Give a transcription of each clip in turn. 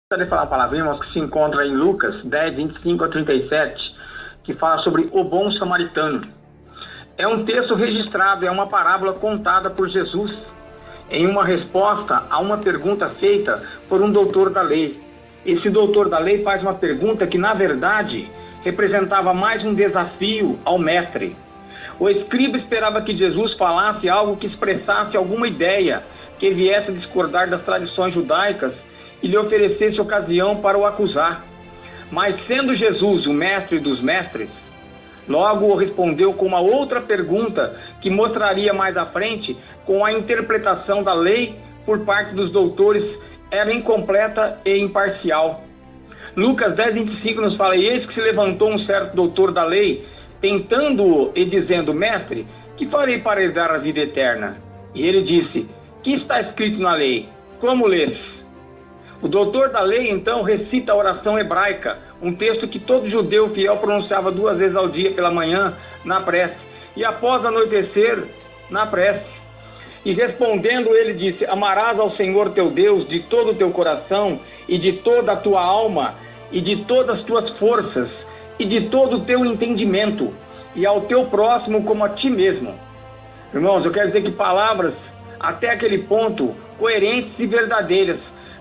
Gostaria de falar uma palavrinha, irmãos, que se encontra em Lucas 10, 25 a 37, que fala sobre o bom samaritano. É um texto registrado, é uma parábola contada por Jesus em uma resposta a uma pergunta feita por um doutor da lei. Esse doutor da lei faz uma pergunta que, na verdade, representava mais um desafio ao mestre. O escriba esperava que Jesus falasse algo que expressasse alguma ideia que viesse a discordar das tradições judaicas e lhe oferecesse ocasião para o acusar. Mas sendo Jesus o mestre dos mestres, logo respondeu com uma outra pergunta que mostraria mais à frente com a interpretação da lei por parte dos doutores era incompleta e imparcial. Lucas 10, 25 nos fala: e eis que se levantou um certo doutor da lei, tentando-o e dizendo: mestre, que farei para herdar a vida eterna? E ele disse: que está escrito na lei? Como lês? O doutor da lei, então, recita a oração hebraica, um texto que todo judeu fiel pronunciava 2 vezes ao dia, pela manhã, na prece, e após anoitecer, na prece. E respondendo, ele disse: amarás ao Senhor teu Deus de todo o teu coração, e de toda a tua alma, e de todas as tuas forças, e de todo o teu entendimento, e ao teu próximo como a ti mesmo. Irmãos, eu quero dizer que palavras, até aquele ponto, coerentes e verdadeiras,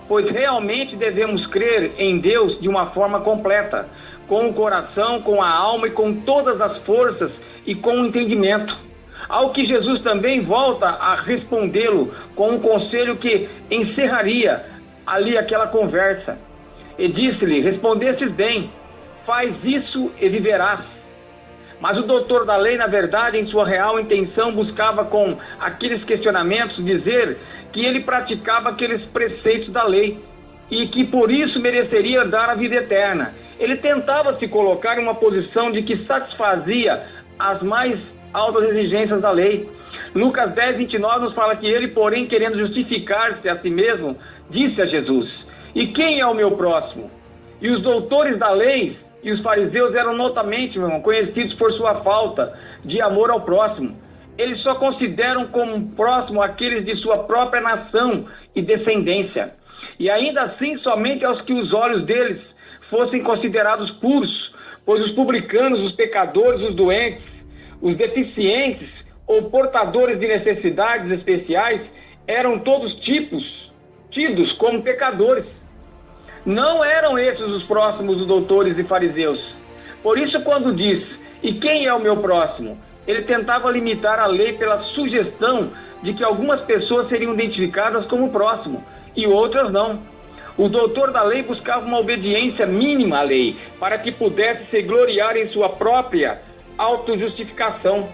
pois realmente devemos crer em Deus de uma forma completa, com o coração, com a alma e com todas as forças e com o entendimento. Ao que Jesus também volta a respondê-lo com um conselho que encerraria ali aquela conversa. E disse-lhe: respondestes bem, faz isso e viverás. Mas o doutor da lei, na verdade, em sua real intenção, buscava com aqueles questionamentos dizer que ele praticava aqueles preceitos da lei e que por isso mereceria dar a vida eterna. Ele tentava se colocar em uma posição de que satisfazia as mais altas exigências da lei. Lucas 10, 29 nos fala que ele, porém, querendo justificar-se a si mesmo, disse a Jesus: e quem é o meu próximo? E os doutores da lei e os fariseus eram notamente, meu irmão, conhecidos por sua falta de amor ao próximo. Eles só consideram como próximo aqueles de sua própria nação e descendência. E ainda assim, somente aos que os olhos deles fossem considerados puros, pois os publicanos, os pecadores, os doentes, os deficientes ou portadores de necessidades especiais eram todos tidos como pecadores. Não eram esses os próximos dos doutores e fariseus. Por isso, quando diz: e quem é o meu próximo? Ele tentava limitar a lei pela sugestão de que algumas pessoas seriam identificadas como próximo e outras não. O doutor da lei buscava uma obediência mínima à lei para que pudesse se gloriar em sua própria autojustificação.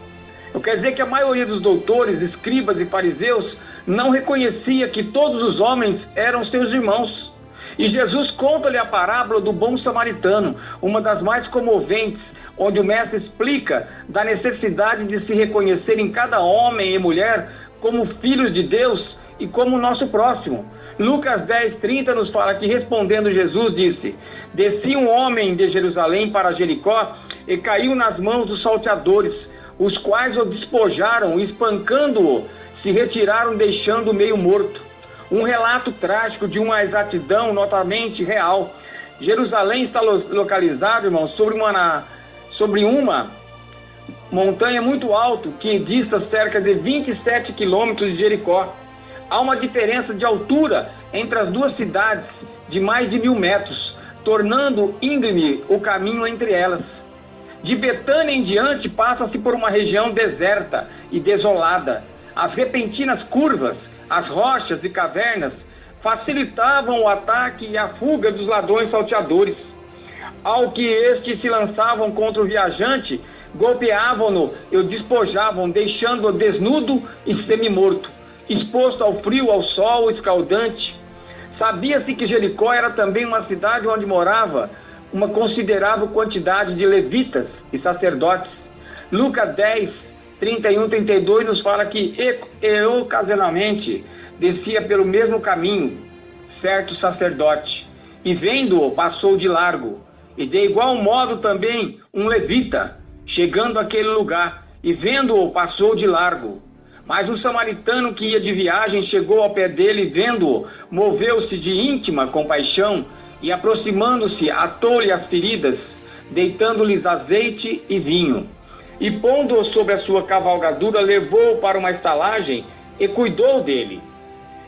Eu quero dizer que a maioria dos doutores, escribas e fariseus não reconhecia que todos os homens eram seus irmãos. E Jesus conta-lhe a parábola do bom samaritano, uma das mais comoventes, onde o mestre explica da necessidade de se reconhecer em cada homem e mulher como filhos de Deus e como nosso próximo. Lucas 10, 30 nos fala que, respondendo Jesus, disse: descia um homem de Jerusalém para Jericó e caiu nas mãos dos salteadores, os quais o despojaram, espancando-o, se retiraram, deixando-o meio morto. Um relato trágico de uma exatidão notamente real. Jerusalém está localizado, irmão, sobre uma montanha muito alta que dista cerca de 27 quilômetros de Jericó. Há uma diferença de altura entre as duas cidades de mais de 1000 metros, tornando íngreme o caminho entre elas. De Betânia em diante passa-se por uma região deserta e desolada. As repentinas curvas, as rochas e cavernas facilitavam o ataque e a fuga dos ladrões salteadores. Ao que estes se lançavam contra o viajante, golpeavam-no e o despojavam, deixando-o desnudo e semi-morto, exposto ao frio, ao sol escaldante. Sabia-se que Jericó era também uma cidade onde morava uma considerável quantidade de levitas e sacerdotes. Lucas 10, 31, 32 nos fala que ocasionalmente descia pelo mesmo caminho certo sacerdote, e vendo-o passou de largo. E de igual modo também um levita, chegando àquele lugar, e vendo-o passou de largo. Mas um samaritano que ia de viagem chegou ao pé dele e, vendo-o, moveu-se de íntima compaixão e aproximando-se, atou-lhe as feridas, deitando-lhes azeite e vinho. E pondo-o sobre a sua cavalgadura, levou-o para uma estalagem e cuidou dele.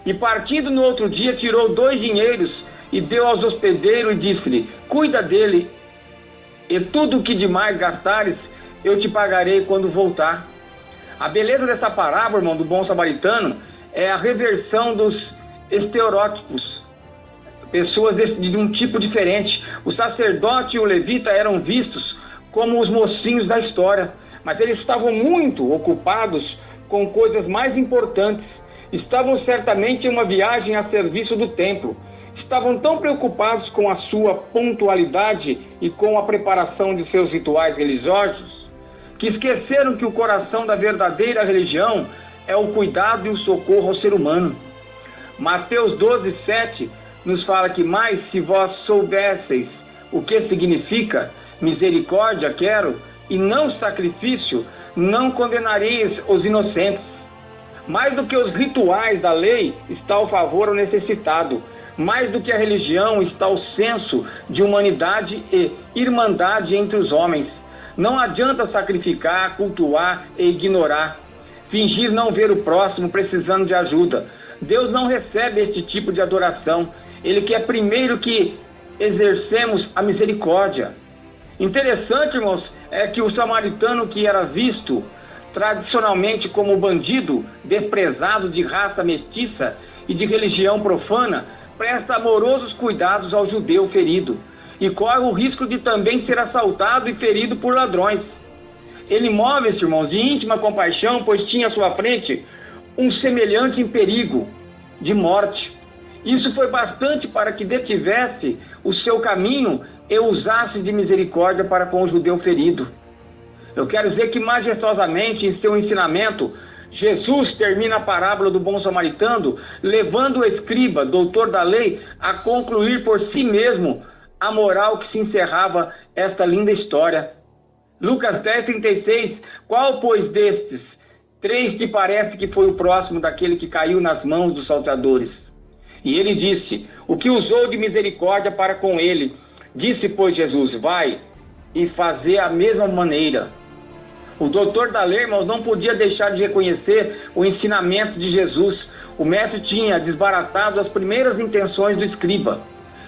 E partindo no outro dia, tirou 2 dinheiros e deu aos hospedeiros e disse-lhe: cuida dele, e tudo o que demais gastares, eu te pagarei quando voltar. A beleza dessa parábola, irmão, do bom samaritano, é a reversão dos estereótipos. Pessoas de um tipo diferente. O sacerdote e o levita eram vistos como os mocinhos da história, mas eles estavam muito ocupados com coisas mais importantes. Estavam certamente em uma viagem a serviço do templo. Estavam tão preocupados com a sua pontualidade e com a preparação de seus rituais religiosos, que esqueceram que o coração da verdadeira religião é o cuidado e o socorro ao ser humano. Mateus 12:7 nos fala que: mais se vós soubesseis o que significa misericórdia quero e não sacrifício, não condenareis os inocentes. Mais do que os rituais da lei está o favor ao necessitado. Mais do que a religião está o senso de humanidade e irmandade entre os homens. Não adianta sacrificar, cultuar e ignorar, fingir não ver o próximo precisando de ajuda. Deus não recebe este tipo de adoração. Ele quer primeiro que exercemos a misericórdia. Interessante, irmãos, é que o samaritano, que era visto tradicionalmente como bandido, desprezado, de raça mestiça e de religião profana, presta amorosos cuidados ao judeu ferido e corre o risco de também ser assaltado e ferido por ladrões. Ele move-se, irmãos, de íntima compaixão, pois tinha à sua frente um semelhante em perigo de morte. Isso foi bastante para que detivesse o seu caminho e usasse de misericórdia para com o judeu ferido. Eu quero dizer que majestosamente em seu ensinamento, Jesus termina a parábola do bom samaritano, levando o escriba, doutor da lei, a concluir por si mesmo a moral que se encerrava esta linda história. Lucas 10:36, qual, pois, destes 3 te parece que foi o próximo daquele que caiu nas mãos dos salteadores? E ele disse: o que usou de misericórdia para com ele. Disse, pois, Jesus: vai e fazer a mesma maneira. O doutor da lei, irmãos, não podia deixar de reconhecer o ensinamento de Jesus. O mestre tinha desbaratado as primeiras intenções do escriba.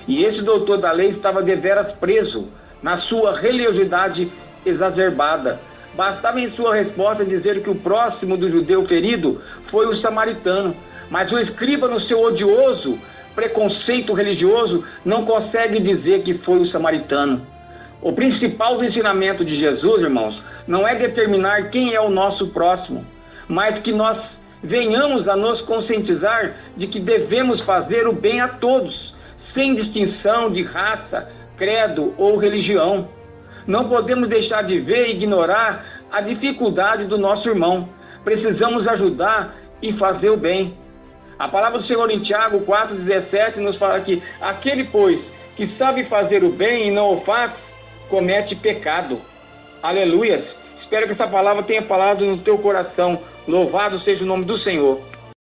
E esse doutor da lei estava deveras preso na sua religiosidade exacerbada. Bastava em sua resposta dizer que o próximo do judeu ferido foi o samaritano. Mas o escriba, no seu odioso preconceito religioso, não consegue dizer que foi o samaritano. O principal do ensinamento de Jesus, irmãos, não é determinar quem é o nosso próximo, mas que nós venhamos a nos conscientizar de que devemos fazer o bem a todos, sem distinção de raça, credo ou religião. Não podemos deixar de ver e ignorar a dificuldade do nosso irmão. Precisamos ajudar e fazer o bem. A palavra do Senhor em Tiago 4,17 nos fala que aquele, pois, que sabe fazer o bem e não o faz, comete pecado. Aleluias! Espero que essa palavra tenha falado no teu coração. Louvado seja o nome do Senhor.